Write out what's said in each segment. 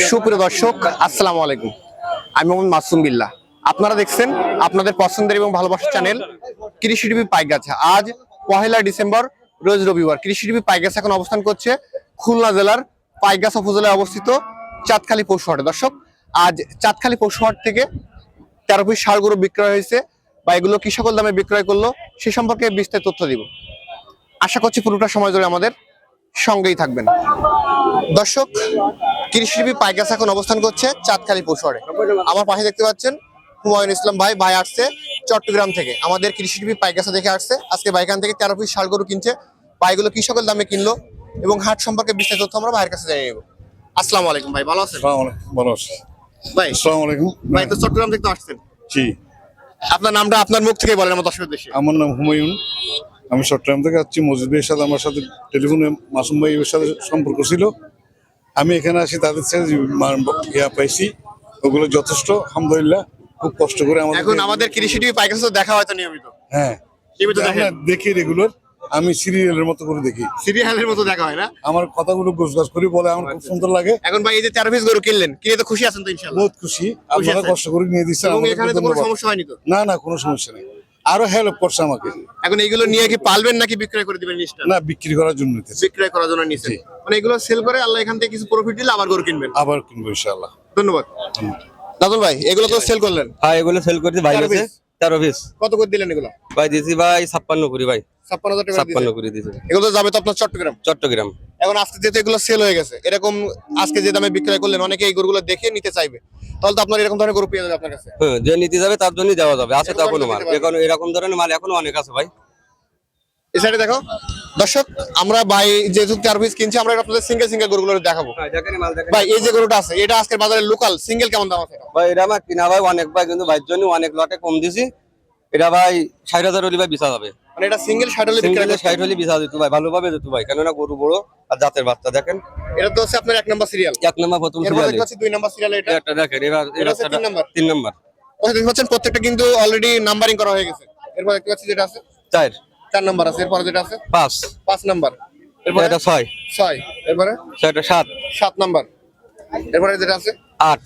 সুপ্রিয় দর্শক, আসসালামু আলাইকুম। আমি মোহাম্মদ মাসুম বিল্লাহ। আপনারা দেখছেন আপনাদের পছন্দের এবং ভালোবাসার চ্যানেল কৃষি টিভি পাইকগাছা। আজ 1 ডিসেম্বর, রোজ রবিবার। কৃষি টিভি পাইকগাছা এখন অবস্থান করছে খুলনা জেলার পাইকগাছা উপজেলায় অবস্থিত চাঁদখালী পশুহাটে। দর্শক, আজ চাঁদখালী পশুহাট থেকে 13 পিস ষাঁড় গরু বিক্রয় হয়েছে, বা এগুলো কি সকল দামে বিক্রয় করলো সে সম্পর্কে বিস্তারিত তথ্য দিব। আশা করছি পুরোটা সময় ধরে আমাদের সঙ্গেই থাকবেন। দর্শক, কৃষি টিভি পাইকগাছা এখন অবস্থান করছে চাঁদখালী পশুহাটে। আমার পাশে দেখতে পাচ্ছেন হুমায়ুন ইসলাম ভাই আসছে চট্টগ্রাম থেকে, আমাদের কৃষি টিভি পাইকগাছা দেখে আসছে। আজকে বাইখান থেকে 13 পিস ষাঁড় গরু কিনছে, ভাইগুলো কি সকল দামে কিনলো এবং হাট সম্পর্কে বিস্তারিত তথ্য আমরা ভাইয়ের কাছে জানিয়ে নেব। আসসালামু আলাইকুম ভাই, ভালো আছেন? ভালো আছি ভাই। আসসালামু আলাইকুম ভাই, তো চট্টগ্রাম থেকে তো আসছেন। জি, আপনার নামটা আপনার মুখ থেকে বলেন আমার দর্শকদের দেশে। আমার নাম হুমায়ুন, আমি চট্টগ্রাম থেকে আসছি। মজিদ ভাইয়ের সাথে আমার সাথে টেলিফোনে মাসুম ভাইয়ের সাথে সম্পর্ক ছিল। আমি এখানে আসি, তাদের সাথে পাইছি, ওগুলো যথেষ্ট আলহামদুলিল্লাহ। খুব কষ্ট করে এখন আমাদের কৃষি টিভি পাইকগাছা দেখা হয় তো নিয়মিত। হ্যাঁ, নিয়মিত দেখেন? দেখি রেগুলার, আমি সিরিয়ালের মতো করে দেখি। সিরিয়ালের মতো দেখা হয় না? আমার কথাগুলো গোছগাছ করি বলে আমার খুব সুন্দর লাগে। এখন ভাই, এই যে 13 পিস গরু কিনলেন, কিনে তো খুশি আছেন তো ইনশাআল্লাহ? বহুত খুশি, আপনারা আছেন? কষ্ট করে নিয়ে দিচ্ছেন। এবং আমাকে এখানে তো কোনো ধন্যবাদ। সমস্যা হয়নি তো? না, কোনো সমস্যা নেই, আরো হেল্প করছে আমাকে। এখন এইগুলো নিয়ে কি পালবেন নাকি বিক্রয় করে দিবেন নিশ্চয়? না, বিক্রি করার জন্য নিতেছি। বিক্রয় করার জন্য নিছেন, জি। মানে এগুলো সেল করে আল্লাহ এখান থেকে কিছু প্রফিট দিলে আবার গরু কিনবেন। আবার কিনবো ইনশাআল্লাহ। ধন্যবাদ। দাদুল ভাই, এগুলো তো সেল করলেন? হ্যাঁ, এগুলো সেল করতে ভাই 13 আছে piece? 13 পিস কত করে দিলেন এগুলো? ভাই দিয়েছি ভাই 56 করে ভাই 56,000 টাকা 56 দিয়েছেন। করে দিয়েছি এগুলো তো যাবে তো আপনার চট্টগ্রাম। চট্টগ্রাম। এখন আজকে যেহেতু এগুলো সেল হয়ে গেছে, এরকম আজকে যে দামে বিক্রয় করলেন, অনেকে এই গরুগুলো দেখে নিতে চাইবে, তাহলে তো আপনার এরকম ধরনের গরু পেয়ে যাবে আপনার কাছে। হ্যাঁ, যে নিতে যাবে তার জন্যই দেওয়া যাবে, আছে তো এরকম এখনো মাল, নিতে পারবে। এখন এরকম ধরনের মাল এখনো অনেক আছে ভাই। এই সাইডে দেখো দর্শক, আমরা ভাই যেহেতু 13 পিস কিনছি, আমরা আপনাদের সিঙ্গেল গরুগুলো দেখাবো। হ্যাঁ, দেখেন মাল দেখেন ভাই, এই যে গরুটা আছে, এটা আজকের বাজারে লোকাল সিঙ্গেল কেমন দাম আছে? ভাই। এটা আমার কিনা ভাই অনেক ভাই, কিন্তু ভাইয়ের জন্য অনেক লটে কম দিছি। এটা ভাই 60,000 হলে ভাই বেচা যাবে। মানে এটা সিঙ্গেল 60 হলে বিক্রয় সিঙ্গেলে করছেন? 60 হলে বেচা যেত ভাই, ভালোভাবে যেত ভাই, কেননা গরু বড় আর জাতের বাচ্চা। দেখেন এটা তো হচ্ছে আপনার 1 নাম্বার সিরিয়াল। 1 নাম্বার প্রথম এরপর সিরিয়ালে দেখতে পাচ্ছি 2 নাম্বার সিরিয়ালে এটা। একটা দেখেন, এবার এটা হচ্ছে 3 নাম্বার। 3 নাম্বার। ওই দেখতে পাচ্ছেন প্রত্যেকটা কিন্তু অলরেডি নাম্বারিং করা হয়ে গেছে। এরপর দেখতে পাচ্ছি যেটা আছে 4 নাম্বার আছে। এরপর যেটা আছে 5 নাম্বার। এরপর এটা 6 এরপরে 7 নাম্বার। এরপরে যেটা আছে 8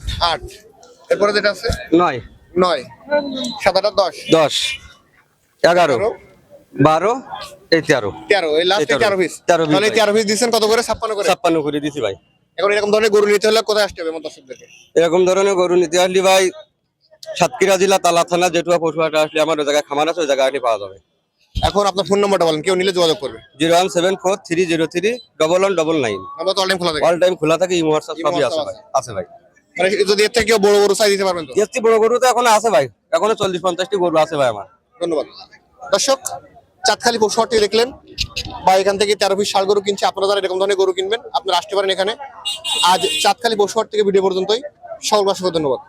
এরপরে যেটা আছে 9 7 8 10 10 11 12 এই 13 এই লাস্ট 13 পিস। 13 পিস তাহলে 13 পিস দিবেন কত করে? 56 করে। 56 করে দিছি ভাই। এখন এরকম ধরনের গরু নিতে হলে কোথায় আসতে হবে আমার দর্শকদেরকে? এরকম ধরনের গরু নিতে আসলে ভাই সাতক্ষীরা জেলা তালা থানা জেটুয়া পশুহাটে আসলে আমার ওই জায়গায় খামার আছে, ওই জায়গাটি পাওয়া যাবে। এখন আপনার ফোন নাম্বারটা বলেন, কেউ নিলে যোগাযোগ করবে। 01743031199। আমরা তো অল টাইম খোলা থাকে। অল টাইম খোলা থাকে, ইমো হোয়াটসঅ্যাপ ইমো সবই আছে হোয়াটসঅ্যাপ ভাই, আছে ভাই। মানে যদি এর থেকে কেউ বড় সাইজ দিতে পারবেন তো? এর চেয়ে বড় গরু তো এখনো আছে ভাই, এখনো 40-50টি গরু আছে ভাই আমার। ধন্যবাদ। দর্শক, চাঁদখালী পশুহাটটি দেখলেন, বা এখান থেকে 13 পিস ষাঁড় গরু কিনছে। আপনারা যারা এরকম ধরনের গরু কিনবেন, আপনারা আসতে পারেন এখানে। আজ চাঁদখালী পশুহাট থেকে ভিডিও পর্যন্তই। সকলকে অসংখ্য ধন্যবাদ।